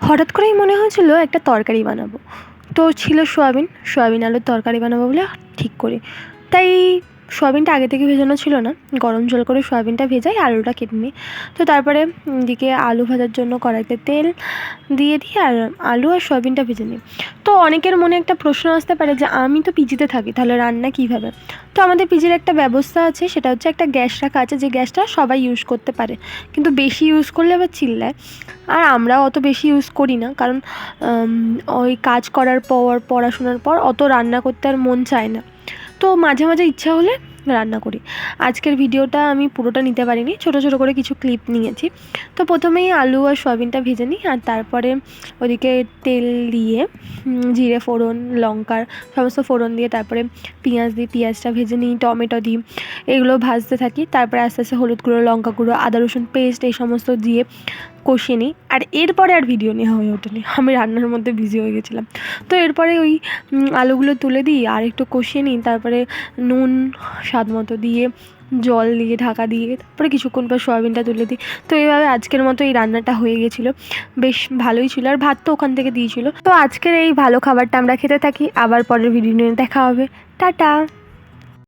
হঠাৎ করেই মনে হয়েছিল একটা তরকারি বানাবো। তো ছিল সোয়াবিন আলুর তরকারি বানাবো বলে ঠিক করি। তাই সোয়াবিনটা আগে থেকে ভেজানো ছিল না, গরম জল করে সোয়াবিনটা ভেজাই, আলুটা কেটে নিই। তো তারপরে দিকে আলু ভাজার জন্য কড়াইতে তেল দিয়ে দিই আর আলু আর সোয়াবিনটা ভেজে নিই। তো অনেকের মনে একটা প্রশ্ন আসতে পারে যে আমি তো পিজিতে থাকি, তাহলে রান্না কীভাবে? তো আমাদের পিজির একটা ব্যবস্থা আছে, সেটা হচ্ছে একটা গ্যাস রাখা আছে, যে গ্যাসটা সবাই ইউজ করতে পারে, কিন্তু বেশি ইউজ করলে আবার চিল্লায়। আর আমরাও অত বেশি ইউজ করি না, কারণ ওই কাজ করার পর, পড়াশোনার পর অত রান্না করতে আর মন চায় না। তো মাঝে মাঝে ইচ্ছা হলে রান্না করি। আজকের ভিডিওটা আমি পুরোটা নিতে পারিনি, ছোটো ছোটো করে কিছু ক্লিপ নিয়েছি। তো প্রথমেই আলু আর সয়াবিনটা ভেজে নিই, আর তারপরে ওদিকে তেল দিয়ে জিরে ফোড়ন, লঙ্কার সমস্ত ফোড়ন দিয়ে তারপরে পেঁয়াজ দিই, পেঁয়াজটা ভেজে নিই, টমেটো দিই, এগুলো ভাজতে থাকি। তারপরে আস্তে আস্তে হলুদ গুঁড়ো, লঙ্কা গুঁড়ো, আদা রসুন পেস্ট এই সমস্ত দিয়ে কষিয়ে নিই। আর এরপরে আর ভিডিও নেওয়া হয়ে ওঠেনি, আমি রান্নার মধ্যে বিজি হয়ে গেছিলাম। তো এরপরে ওই আলুগুলো তুলে দিই আর একটু কষিয়ে নিই, তারপরে নুন স্বাদ মতো দিয়ে, জল দিয়ে ঢাকা দিয়ে, তারপরে কিছুক্ষণ পর সয়াবিনটা তুলে দিই। তো এইভাবে আজকের মতো এই রান্নাটা হয়ে গেছিলো, বেশ ভালোই ছিল। আর ভাত তো ওখান থেকে দিয়েছিলো। তো আজকের এই ভালো খাবারটা আমরা খেতে থাকি, আবার পরের ভিডিও নিয়ে দেখা হবে। টাটা।